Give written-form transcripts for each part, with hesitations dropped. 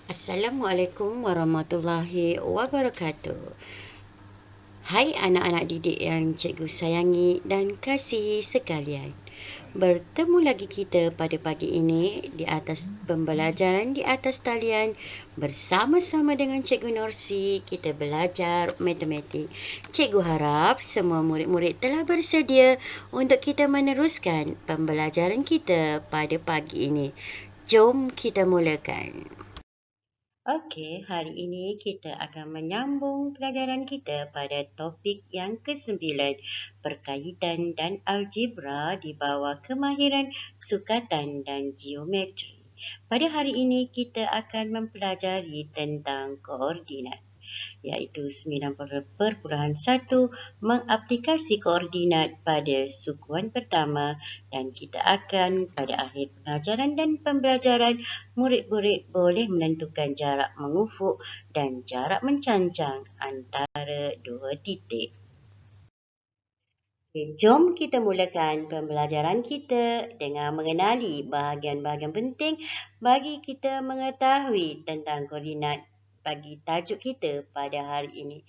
Assalamualaikum warahmatullahi wabarakatuh. Hai anak-anak didik yang cikgu sayangi dan kasihi sekalian. Bertemu lagi kita pada pagi ini di atas pembelajaran di atas talian bersama-sama dengan Cikgu Norsi. Kita belajar matematik. Cikgu harap semua murid-murid telah bersedia untuk kita meneruskan pembelajaran kita pada pagi ini. Jom kita mulakan. Okey, hari ini kita akan menyambung pelajaran kita pada topik yang ke-9, perkaitan dan algebra di bawah kemahiran sukatan dan geometri. Pada hari ini kita akan mempelajari tentang koordinat, iaitu 90.1 mengaplikasi koordinat pada sukuan pertama, dan kita akan pada akhir pengajaran dan pembelajaran murid-murid boleh menentukan jarak mengufuk dan jarak mencancang antara dua titik. Okay, jom kita mulakan pembelajaran kita dengan mengenali bahagian-bahagian penting bagi kita mengetahui tentang koordinat bagi tajuk kita pada hari ini.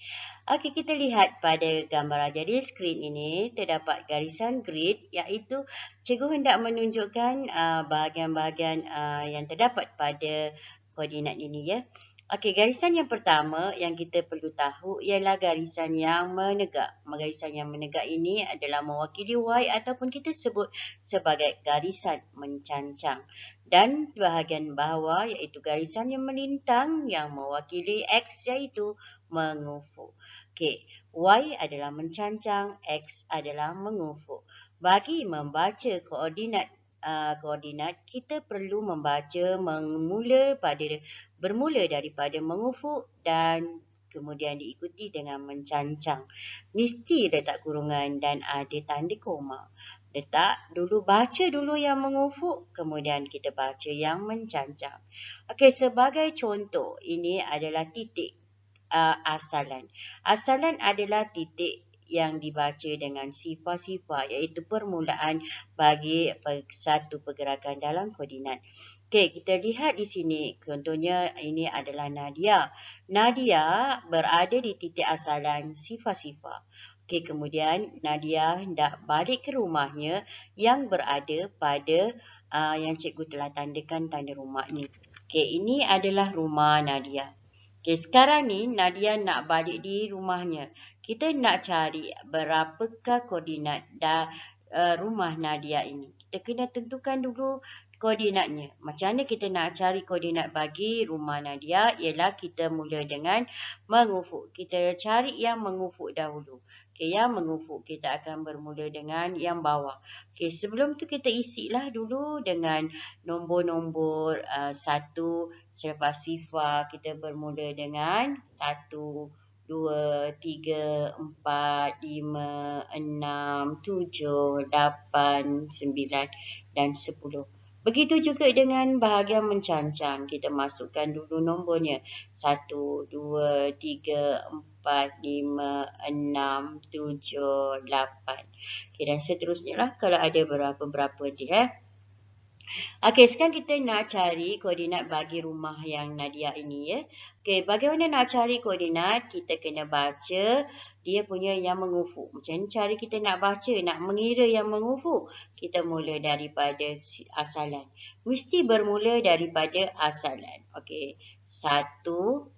Okey, kita lihat pada gambar ajar di skrin ini terdapat garisan grid, iaitu cikgu hendak menunjukkan bahagian-bahagian yang terdapat pada koordinat ini ya. Okey, garisan yang pertama yang kita perlu tahu ialah garisan yang menegak. Garisan yang menegak ini adalah mewakili Y ataupun kita sebut sebagai garisan mencancang. Dan bahagian bawah iaitu garisan yang melintang yang mewakili X iaitu mengufuk. Okey, Y adalah mencancang, X adalah mengufuk. Bagi membaca koordinat kita perlu membaca bermula daripada mengufuk dan kemudian diikuti dengan mencancang. Mesti letak kurungan dan ada tanda koma. Baca dulu yang mengufuk, kemudian kita baca yang mencancang. Okey, sebagai contoh, ini adalah titik asalan. Asalan adalah titik yang dibaca dengan sifar-sifar, iaitu permulaan bagi satu pergerakan dalam koordinat. Okey, kita lihat di sini. Contohnya ini adalah Nadia. Nadia berada di titik asalan sifar-sifar. Okey, kemudian Nadia hendak balik ke rumahnya yang berada pada yang cikgu telah tandakan tanda rumah ni. Okey, ini adalah rumah Nadia. Okey, sekarang ni Nadia nak balik di rumahnya. Kita nak cari berapakah koordinat rumah Nadia ini. Kita kena tentukan dulu koordinatnya. Macam mana kita nak cari koordinat bagi rumah Nadia? Ialah kita mula dengan mengufuk. Kita cari yang mengufuk dahulu. Okey, yang mengufuk kita akan bermula dengan yang bawah. Okey, sebelum tu kita isilah dulu dengan nombor-nombor 1 selepas sifar kita bermula dengan 1, 2, 3, 4, 5, 6, 7, 8, 9 dan 10. Begitu juga dengan bahagian mencancang. Kita masukkan dulu nombornya. 1, 2, 3, 4, 5, 6, 7, 8. Okay, dan seterusnya lah kalau ada berapa-berapa dia. Okey, sekarang kita nak cari koordinat bagi rumah yang Nadia ini ya. Okey, bagaimana nak cari koordinat? Kita kena baca dia punya yang mengufuk. Macam mana cara kita nak baca, nak mengira yang mengufuk? Kita mula daripada asalan. Mesti bermula daripada asalan. Okey, 1, 2,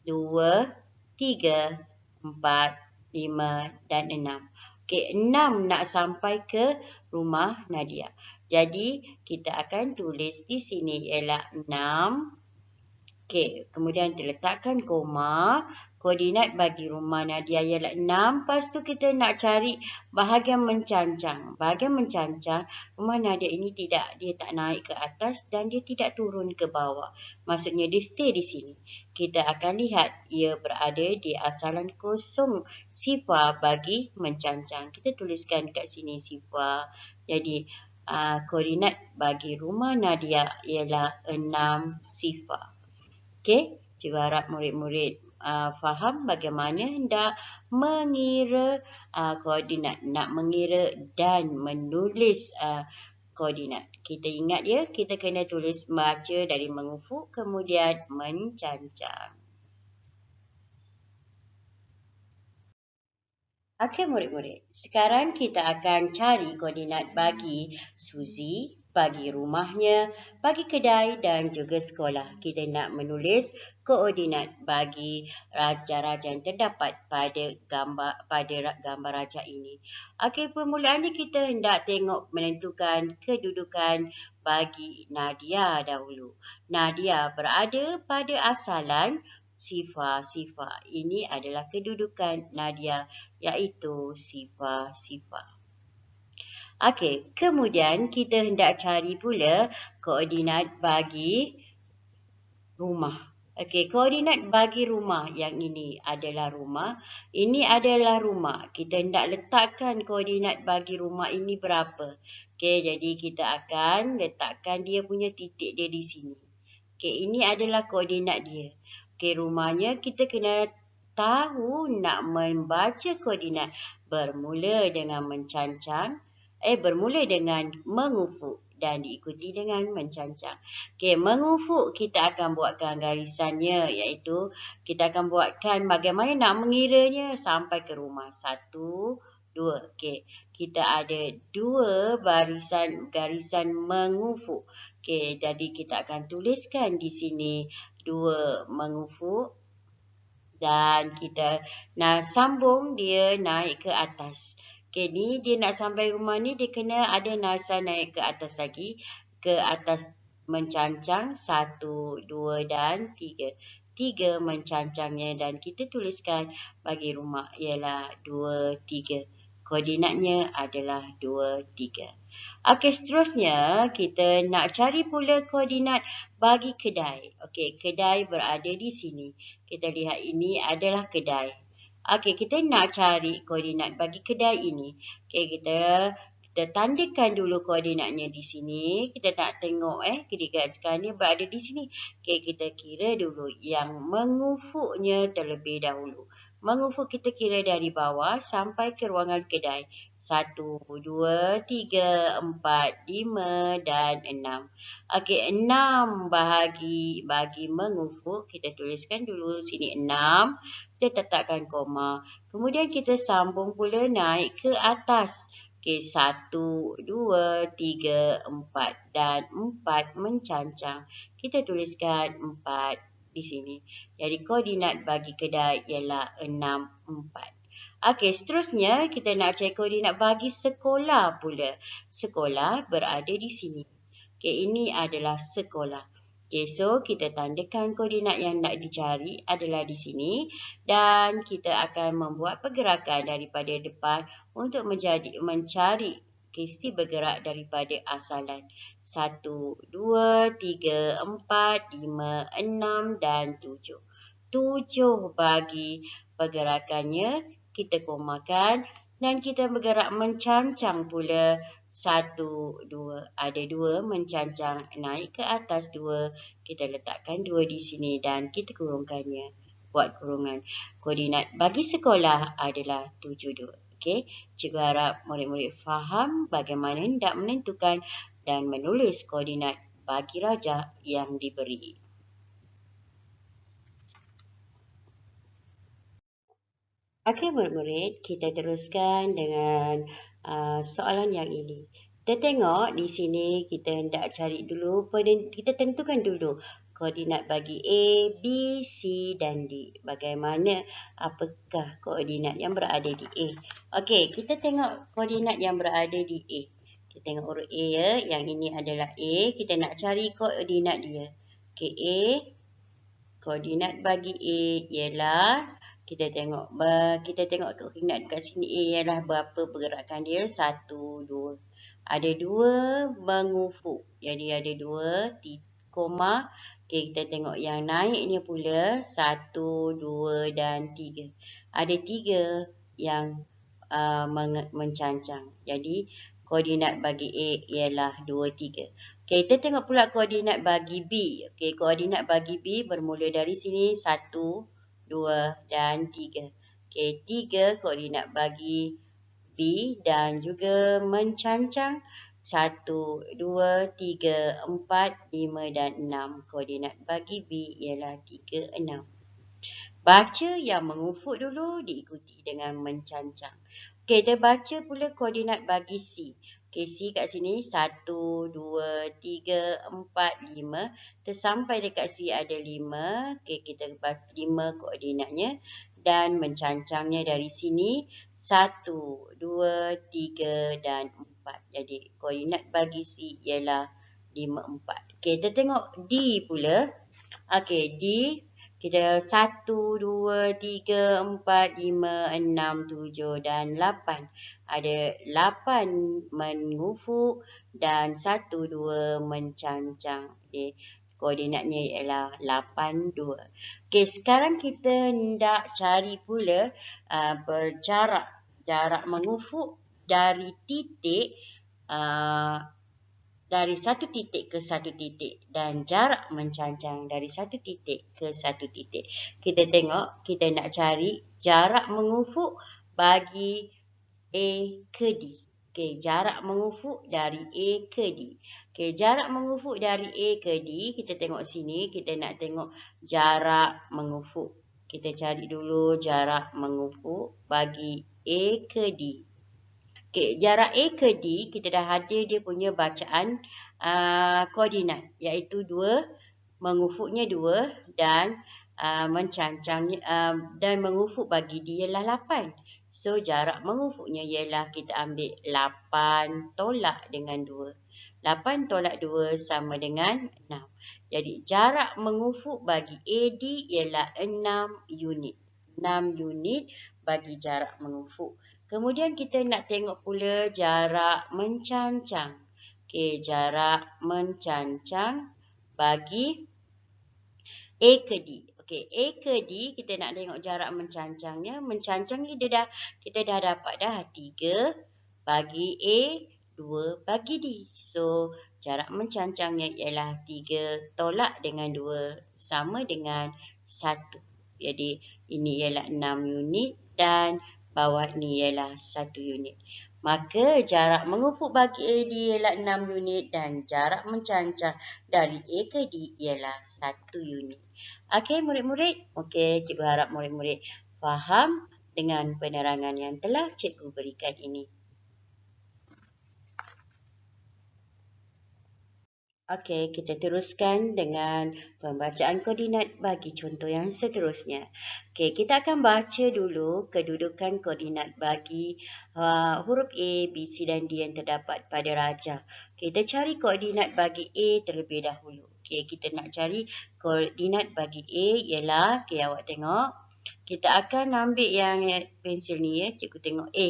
3, 4, 5 dan 6. Okey, 6 nak sampai ke rumah Nadia. Jadi, kita akan tulis di sini ialah 6. Okey, kemudian diletakkan koma. Koordinat bagi rumah Nadia ialah 6. Lepas tu kita nak cari bahagian mencancang. Bahagian mencancang, rumah Nadia ini dia tak naik ke atas dan dia tidak turun ke bawah. Maksudnya dia stay di sini. Kita akan lihat ia berada di asalan kosong sifar bagi mencancang. Kita tuliskan kat sini sifar. Jadi, koordinat bagi rumah Nadia ialah 6 sifar. Okey, cikgu harap murid-murid faham bagaimana hendak mengira koordinat, nak mengira dan menulis koordinat. Kita ingat ya, kita kena tulis baca dari mengufuk kemudian mencancang. Okey murid-murid, sekarang kita akan cari koordinat bagi Suzy, bagi rumahnya, bagi kedai dan juga sekolah. Kita nak menulis koordinat bagi raja-raja yang terdapat pada gambar raja ini. Okey, permulaannya kita hendak tengok menentukan kedudukan bagi Nadia dahulu. Nadia berada pada asalan sifar-sifar. Ini adalah kedudukan Nadia, iaitu sifar-sifar. Okey, kemudian kita hendak cari pula koordinat bagi rumah. Okey, koordinat bagi rumah yang ini adalah rumah. Ini adalah rumah. Kita hendak letakkan koordinat bagi rumah ini berapa. Okey, jadi kita akan letakkan dia punya titik dia di sini. Okey, ini adalah koordinat dia. Okey, rumahnya kita kena tahu nak membaca koordinat bermula dengan bermula dengan mengufuk dan diikuti dengan mencancang. Okey, mengufuk kita akan buatkan garisannya, iaitu kita akan buatkan bagaimana nak mengiranya sampai ke rumah. 1, 2. Okey, kita ada 2 garisan mengufuk. Okey, jadi kita akan tuliskan di sini 2 mengufuk dan kita nak sambung dia naik ke atas. Okey, ni dia nak sampai rumah ni dia kena ada nasihat naik ke atas lagi. Ke atas mencancang 1, 2 dan 3. 3 mencancangnya dan kita tuliskan bagi rumah ialah 2, 3. Koordinatnya adalah 2, 3. Okey, seterusnya kita nak cari pula koordinat bagi kedai. Okey, kedai berada di sini. Kita lihat ini adalah kedai. Okey, kita nak cari koordinat bagi kedai ini. Okey, kita tandakan dulu koordinatnya di sini. Kita nak tengok kedai sekarang ni berada di sini. Okey, kita kira dulu yang mengufuknya terlebih dahulu. Mengufuk kita kira dari bawah sampai ke ruangan kedai. 1, 2, 3, 4, 5 dan 6. Okey, 6 bagi mengufuk. Kita tuliskan dulu sini 6. Kita letakkan koma. Kemudian kita sambung pula naik ke atas. Okey, 1, 2, 3, 4 dan 4 mencancang. Kita tuliskan 4 di sini. Jadi koordinat bagi kedai ialah 6, 4. Okey, seterusnya kita nak cari koordinat bagi sekolah pula. Sekolah berada di sini. Okey, ini adalah sekolah. Okey, so kita tandakan koordinat yang nak dicari adalah di sini dan kita akan membuat pergerakan daripada depan untuk mencari Kristi bergerak daripada asalan. 1, 2, 3, 4, 5, 6 dan 7. 7 bagi pergerakannya kita komakan dan kita bergerak mencancang pula. 1, 2. Ada 2 mencancang naik ke atas 2. Kita letakkan 2 di sini dan kita kurungkannya. Buat kurungan. Koordinat bagi sekolah adalah 72. Okey, cikgu harap murid-murid faham bagaimana hendak menentukan dan menulis koordinat bagi raja yang diberi. Okey murid-murid, kita teruskan dengan soalan yang ini. Kita tengok di sini kita hendak cari dulu, kita tentukan dulu koordinat bagi A, B, C dan D. Bagaimana, apakah koordinat yang berada di A? Okey, kita tengok koordinat yang berada di A. Kita tengok urut A ya, yang ini adalah A. Kita nak cari koordinat dia. Okey, A, koordinat bagi A ialah kita tengok koordinat dekat sini A ialah berapa pergerakan dia? 1, 2. Ada 2 mengufuk. Jadi ada 2 koma. Okey, kita tengok yang naiknya pula 1, 2 dan 3. Ada 3 yang mencancang. Jadi koordinat bagi A ialah 2, 3. Okey, kita tengok pula koordinat bagi B. Okey, koordinat bagi B bermula dari sini 1, 2 dan 3. Okey, 3 koordinat bagi B dan juga mencancang 1, 2, 3, 4, 5 dan 6. Koordinat bagi B ialah 3, 6. Baca yang mengufuk dulu diikuti dengan mencancang. Okey, kita baca pula koordinat bagi C. Okey, C kat sini 1, 2, 3, 4, 5. Tersampai dekat C ada 5. Okey, kita baca 5 koordinatnya. Dan mencancangnya dari sini 1, 2, 3 dan 4. Jadi koordinat bagi C ialah 5, 4. Okey, kita tengok D pula. Okey, D kita 1, 2, 3, 4, 5, 6, 7 dan 8. Ada 8 mengufuk dan 1, 2 mencancang. Okey, koordinatnya ialah 8, 2. Okey, sekarang kita nak cari pula jarak mengufuk dari titik dari satu titik ke satu titik dan jarak mencancang dari satu titik ke satu titik. Kita tengok, kita nak cari jarak mengufuk bagi A ke D. Okey, jarak mengufuk dari A ke D. Okey, jarak mengufuk dari A ke D, kita tengok sini, kita nak tengok jarak mengufuk. Kita cari dulu jarak mengufuk bagi A ke D. Okey, jarak A ke D, kita dah ada dia punya bacaan koordinat, iaitu 2, mengufuknya 2 dan mencancangnya dan mengufuk bagi D ialah 8. So, jarak mengufuknya ialah kita ambil 8 tolak dengan 2. 8 tolak 2 sama dengan 6. Jadi, jarak mengufuk bagi AD ialah 6 unit. 6 unit bagi jarak mengufuk. Kemudian kita nak tengok pula jarak mencancang. Okey, jarak mencancang bagi A ke D. Okey, A ke D kita nak tengok jarak mencancangnya. Mencancangnya kita dah dapat dah 3 bagi A, 2 bagi D. So, jarak mencancangnya ialah 3 tolak dengan 2 sama dengan 1. Jadi, ini ialah 6 unit dan bawah ni ialah 1 unit. Maka jarak mengufuk bagi AD ialah 6 unit dan jarak mencancang dari A ke D ialah 1 unit. Okey murid-murid, okey cikgu harap murid-murid faham dengan penerangan yang telah cikgu berikan ini. Okey, kita teruskan dengan pembacaan koordinat bagi contoh yang seterusnya. Okey, kita akan baca dulu kedudukan koordinat bagi huruf A, B, C dan D yang terdapat pada rajah. Kita cari koordinat bagi A terlebih dahulu. Okey, kita nak cari koordinat bagi A ialah, okey awak tengok, kita akan ambil yang pensil ni ya, cikgu tengok A.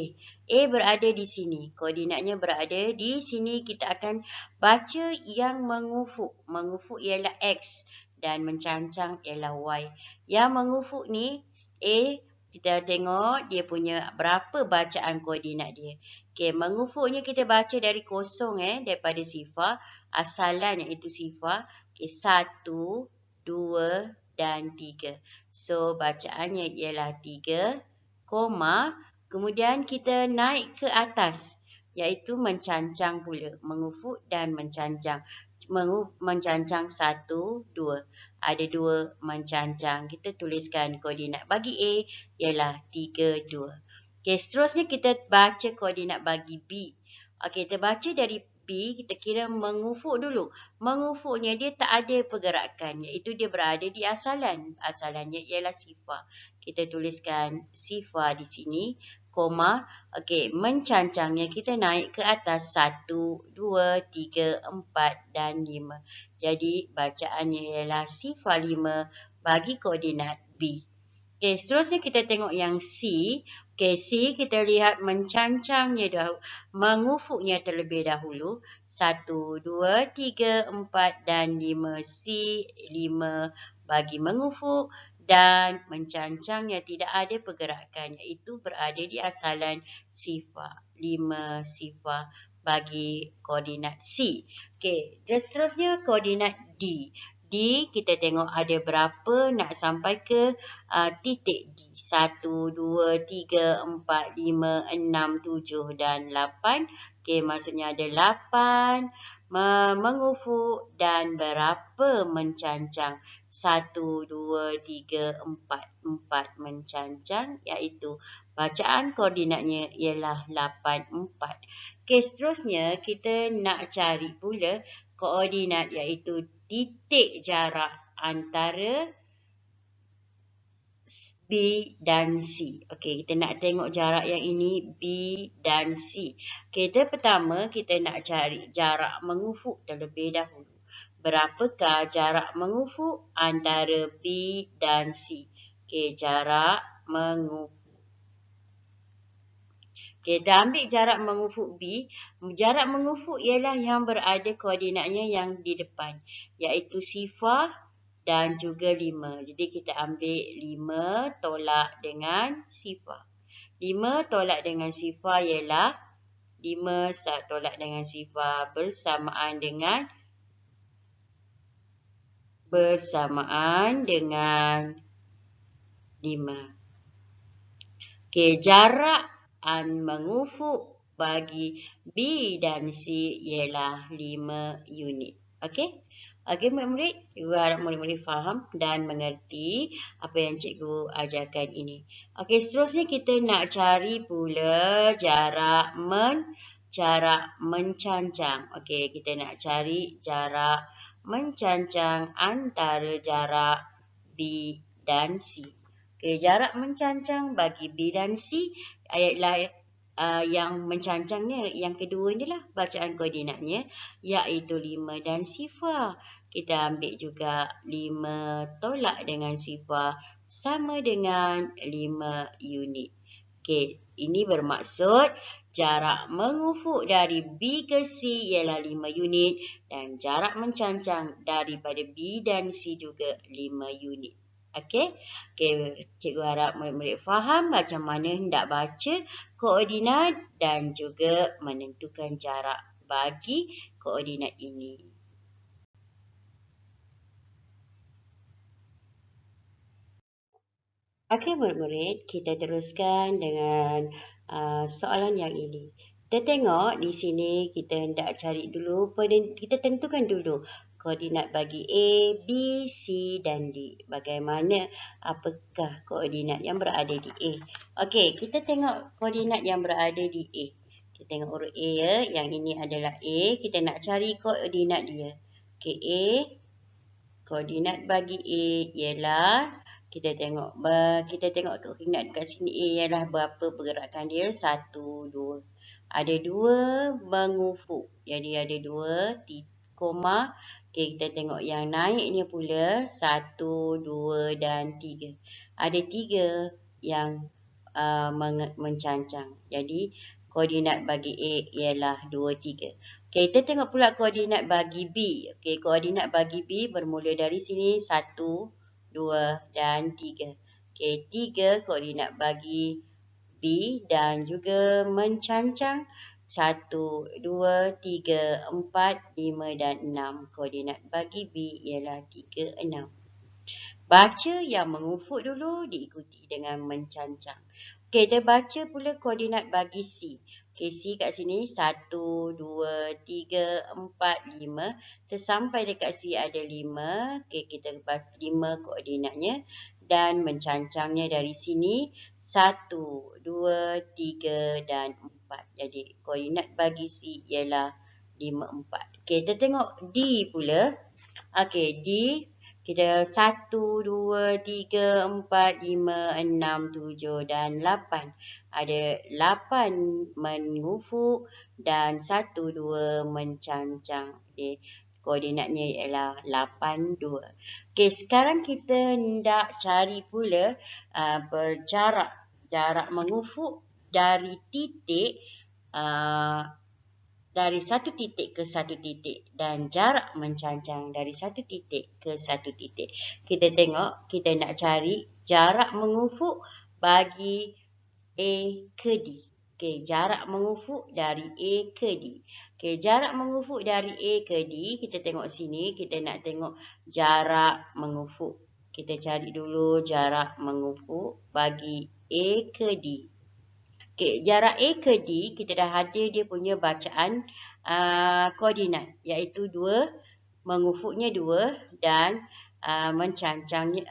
A berada di sini, koordinatnya berada di sini. Kita akan baca yang mengufuk. Mengufuk ialah X dan mencancang ialah Y. Yang mengufuk ni A, kita tengok dia punya berapa bacaan koordinat dia. Okey, mengufuknya kita baca dari kosong daripada sifar, asalan iaitu sifar. Okey, 1, 2 dan 3. So, bacaannya ialah 3, koma. Kemudian kita naik ke atas, iaitu mencancang pula. Mengufuk dan mencancang. Mencancang 1, 2. Ada 2 mencancang. Kita tuliskan koordinat bagi A ialah 3, 2. Okey, seterusnya kita baca koordinat bagi B. Okey, kita baca dari B, kita kira mengufuk dulu. Mengufuknya dia tak ada pergerakan, iaitu dia berada di asalan. Asalannya ialah sifar. Kita tuliskan sifar di sini, koma. Okey, mencancangnya kita naik ke atas 1, 2, 3, 4 dan 5. Jadi bacaannya ialah sifar 5 bagi koordinat B. Okey, seterusnya kita tengok yang C. Okey, C kita lihat mencancangnya dahulu, mengufuknya terlebih dahulu. 1, 2, 3, 4 dan 5. C 5 bagi mengufuk dan mencancangnya tidak ada pergerakan, iaitu berada di asalan sifar. 5 sifar bagi koordinat C. Okey, seterusnya koordinat D. D kita tengok ada berapa nak sampai ke titik D. 1, 2, 3, 4, 5, 6, 7 dan 8. Okey, maksudnya ada 8 mengufuk dan berapa mencancang? 1, 2, 3, 4. 4 mencancang, iaitu bacaan koordinatnya ialah 8, 4. Okey, seterusnya kita nak cari pula koordinat iaitu titik jarak antara B dan C. Okey, kita nak tengok jarak yang ini B dan C. Okey, pertama kita nak cari jarak mengufuk terlebih dahulu. Berapakah jarak mengufuk antara B dan C? Okey, jarak mengufuk. Okey, kita ambil jarak mengufuk B. Jarak mengufuk ialah yang berada koordinatnya yang di depan, iaitu 0 dan juga 5. Jadi kita ambil 5 tolak dengan 0. 5 tolak dengan 0 ialah 5 tolak dengan 0 bersamaan dengan 5. Okey, jarak mengufuk bagi B dan C ialah 5 unit. Okey? Okey murid-murid, cikgu harap murid-murid faham dan mengerti apa yang cikgu ajarkan ini. Okey, seterusnya kita nak cari pula jarak mencancang. Okey, kita nak cari jarak mencancang antara jarak B dan C. Okey, jarak mencancang bagi B dan C ialah yang mencancangnya, yang kedua ni lah bacaan koordinatnya, iaitu 5 dan 0. Kita ambil juga 5 tolak dengan 0 sama dengan 5 unit. Okey, ini bermaksud jarak mengufuk dari B ke C ialah 5 unit dan jarak mencancang daripada B dan C juga 5 unit. Okey, cikgu harap murid-murid faham macam mana hendak baca koordinat dan juga menentukan jarak bagi koordinat ini. Okey murid-murid, kita teruskan dengan soalan yang ini. Kita tengok di sini kita hendak cari dulu, kita tentukan dulu koordinat bagi A, B, C dan D. Bagaimana, apakah koordinat yang berada di A? Okey, kita tengok koordinat yang berada di A. Kita tengok urut A ya, yang ini adalah A. Kita nak cari koordinat dia. Okey, A, koordinat bagi A ialah kita tengok koordinat dekat sini A ialah berapa pergerakan dia? 1, 2. Ada 2 mengufuk. Jadi ada 2 koma. Okey, kita tengok yang naiknya pula 1, 2 dan 3. Ada 3 yang mencancang. Jadi koordinat bagi A ialah 2, 3. Okey, kita tengok pula koordinat bagi B. Okey, koordinat bagi B bermula dari sini 1, 2 dan 3. Okey, 3 koordinat bagi B dan juga mencancang 1, 2, 3, 4, 5 dan 6. Koordinat bagi B ialah 3, 6. Baca yang mengufuk dulu diikuti dengan mencancang. Okey, kita baca pula koordinat bagi C. Okey, C kat sini 1, 2, 3, 4, 5. Tersampai dekat C ada 5. Okey, kita baca 5 koordinatnya. Dan mencancangnya dari sini 1, 2, 3 dan 4. Jadi koordinat bagi C ialah 5, 4. Okey, kita tengok D pula. Okey, D. Kita 1, 2, 3, 4, 5, 6, 7 dan 8. Ada 8 mengufuk dan 1, 2 mencancang. Okey, koordinatnya ialah 8, 2. Okey, sekarang kita hendak cari pula jarak mengufuk dari titik dari satu titik ke satu titik dan jarak mencancang dari satu titik ke satu titik. Kita tengok, kita nak cari jarak mengufuk bagi A ke D. Okey, jarak mengufuk dari A ke D. Okey, jarak mengufuk dari A ke D, kita tengok sini, kita nak tengok jarak mengufuk. Kita cari dulu jarak mengufuk bagi A ke D. Okey, jarak A ke D, kita dah ada dia punya bacaan koordinat, iaitu 2, mengufuknya 2 dan mencancangnya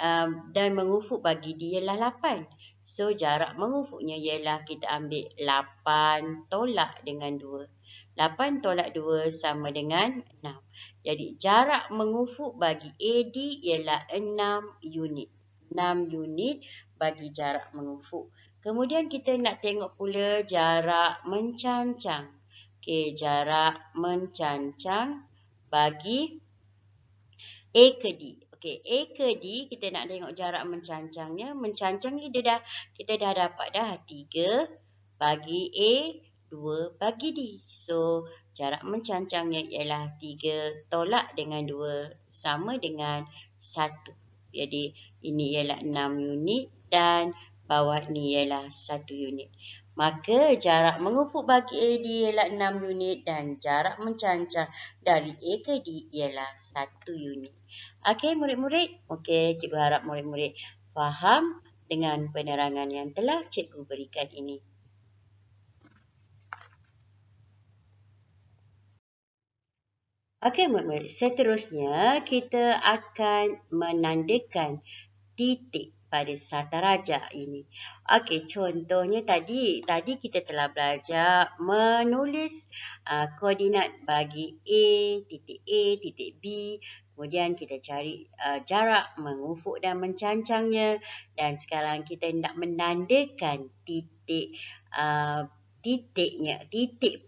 dan mengufuk bagi D ialah 8. So, jarak mengufuknya ialah kita ambil 8 tolak dengan 2. 8 tolak 2 sama dengan 6. Jadi, jarak mengufuk bagi AD ialah 6 unit. 6 unit bagi jarak mengufuk. Kemudian kita nak tengok pula jarak mencancang. Okey, jarak mencancang bagi A ke D. Okey, A ke D kita nak tengok jarak mencancangnya. Mencancang ni kita dah dapat dah 3 bagi A, 2 bagi D. So, jarak mencancangnya ialah 3 tolak dengan 2 sama dengan 1. Jadi, ini ialah 6 unit dan bawah ni ialah 1 unit. Maka jarak mengufuk bagi AD ialah 6 unit dan jarak mencancang dari A ke D ialah 1 unit. Okey murid-murid, okey cikgu harap murid-murid faham dengan penerangan yang telah cikgu berikan ini. Okey murid-murid, seterusnya kita akan menandakan titik pada sata rajah ini. Okey, contohnya tadi kita telah belajar menulis koordinat bagi A, titik B. Kemudian kita cari jarak mengufuk dan mencancangnya. Dan sekarang kita nak menandakan titik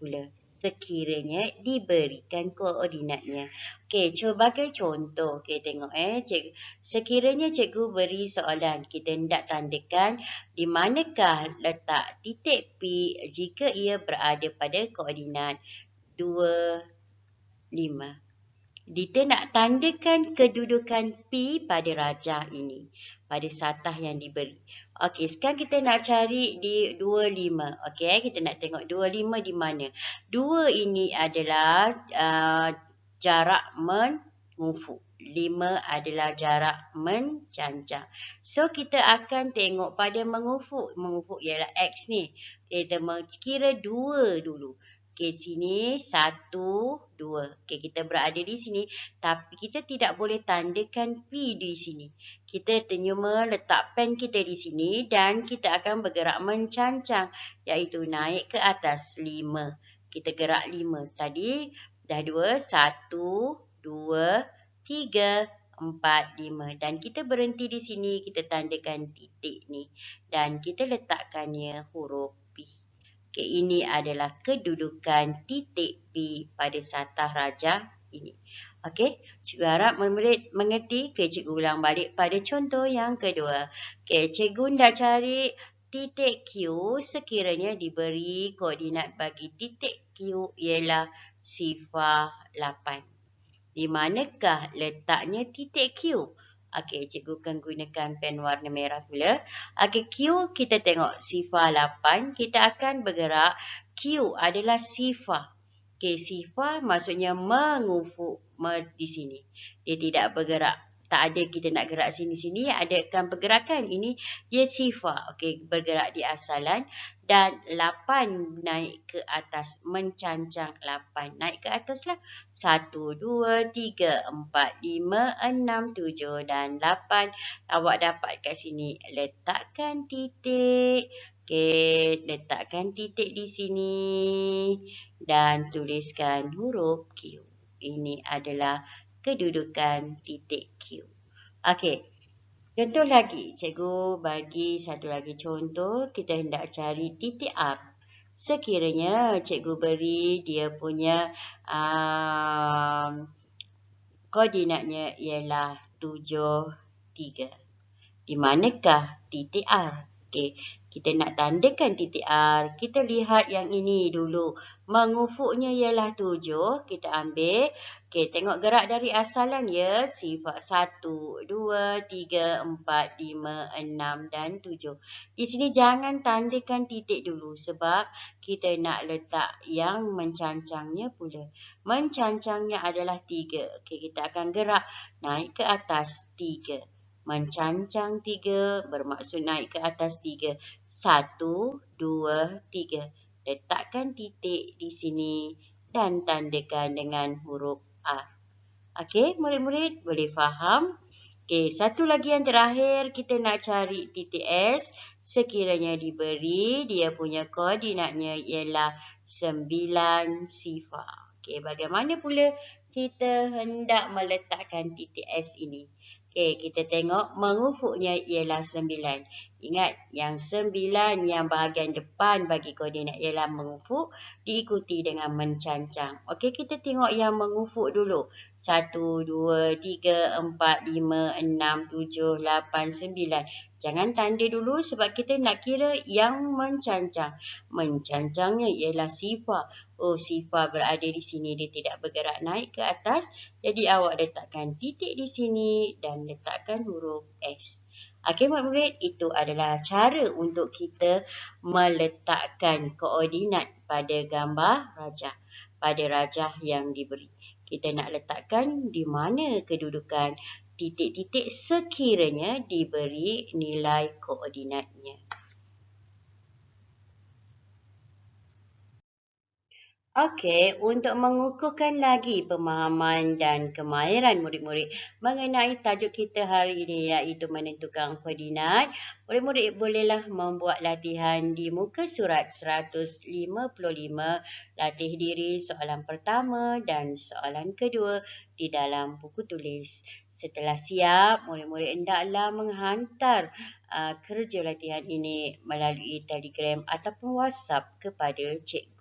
pula sekiranya diberikan koordinatnya. Okey, sebagai contoh, okey tengok sekiranya cikgu beri soalan, kita hendak tandakan di manakah letak titik P jika ia berada pada koordinat 2, 5. Kita nak tandakan kedudukan P pada rajah ini, pada satah yang diberi. Okey, sekarang kita nak cari di 25. Okey, kita nak tengok 25 di mana. 2 ini adalah jarak mengufuk. 5 adalah jarak mencancang. So, kita akan tengok pada mengufuk. Mengufuk ialah X ni. Kita kira 2 dulu. Okey, sini 1, 2. Okey, kita berada di sini. Tapi kita tidak boleh tandakan P di sini. Kita cuma letak pen kita di sini dan kita akan bergerak mencancang. Iaitu naik ke atas 5. Kita gerak 5. Tadi dah 2, 1, 2, 3, 4, 5. Dan kita berhenti di sini. Kita tandakan titik ni. Dan kita letakkannya huruf P. Okay, ini adalah kedudukan titik P pada satah rajah ini. Okey, cikgu harap murid-murid mengerti. Okay, cikgu ulang balik pada contoh yang kedua. Okay, cikgu nak cari titik Q sekiranya diberi koordinat bagi titik Q ialah sifar 8. Di manakah letaknya titik Q? Okey, cikgu akan gunakan pen warna merah pula. Okey, Q kita tengok sifar 8. Kita akan bergerak. Q adalah sifar. Okey, sifar maksudnya mengufuk di sini. Dia tidak bergerak. Tak ada kita nak gerak sini-sini, adakan pergerakan. Ini dia sifar. Okey, bergerak di asalan. Dan 8 naik ke atas, mencancang 8. Naik ke atas lah. 1, 2, 3, 4, 5, 6, 7 dan 8. Awak dapat kat sini. Letakkan titik. Okey, letakkan titik di sini. Dan tuliskan huruf Q. Ini adalah kedudukan titik Q. Okey. Contoh lagi. Cikgu bagi satu lagi contoh. Kita hendak cari titik R. Sekiranya cikgu beri dia punya koordinatnya ialah 7, 3. Di manakah titik R? Okey, kita nak tandakan titik R. Kita lihat yang ini dulu. Mengufuknya ialah 7. Kita ambil. Okey, tengok gerak dari asalan ya. Sifar 1, 2, 3, 4, 5, 6 dan 7. Di sini jangan tandakan titik dulu sebab kita nak letak yang mencancangnya pula. Mencancangnya adalah 3. Okey, kita akan gerak naik ke atas 3. Mencancang 3 bermaksud naik ke atas 3. 1, 2, 3. Letakkan titik di sini dan tandakan dengan huruf R. Okey, murid-murid boleh faham? Okey, satu lagi yang terakhir, kita nak cari titik S. Sekiranya diberi, dia punya koordinatnya ialah 9 sifar. Okey, bagaimana pula kita hendak meletakkan titik S ini? Okey, kita tengok mengufuknya ialah 9. Ingat, yang 9 yang bahagian depan bagi koordinat ialah mengufuk, diikuti dengan mencancang. Okey, kita tengok yang mengufuk dulu. 1, 2, 3, 4, 5, 6, 7, 8, 9. Jangan tanda dulu sebab kita nak kira yang mencancang. Mencancangnya ialah sifar. Oh, sifar berada di sini. Dia tidak bergerak naik ke atas. Jadi awak letakkan titik di sini dan letakkan huruf S. Okey, murid-murid, itu adalah cara untuk kita meletakkan koordinat pada gambar rajah. Pada rajah yang diberi. Kita nak letakkan di mana kedudukan titik-titik sekiranya diberi nilai koordinatnya. Okey, untuk mengukuhkan lagi pemahaman dan kemahiran murid-murid mengenai tajuk kita hari ini iaitu menentukan koordinat, murid-murid bolehlah membuat latihan di muka surat 155, latih diri soalan pertama dan soalan kedua di dalam buku tulis. Setelah siap, murid-murid hendaklah menghantar kerja latihan ini melalui Telegram ataupun WhatsApp kepada cikgu.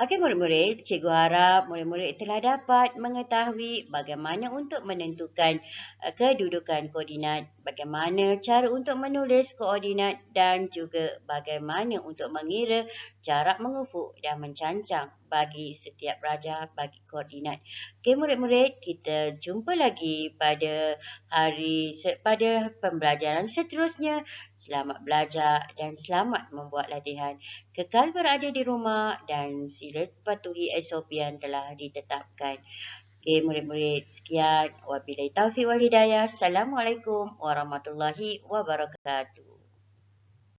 Okey murid-murid, cikgu harap murid-murid telah dapat mengetahui bagaimana untuk menentukan kedudukan koordinat, bagaimana cara untuk menulis koordinat dan juga bagaimana untuk mengira jarak mengufuk dan mencancang bagi setiap rajah bagi koordinat. Okey murid-murid, kita jumpa lagi pada pembelajaran seterusnya. Selamat belajar dan selamat membuat latihan. Kekal berada di rumah dan sila patuhi SOP yang telah ditetapkan. Okey murid-murid, sekian. Wabillahi taufiq wal hidayah. Assalamualaikum warahmatullahi wabarakatuh.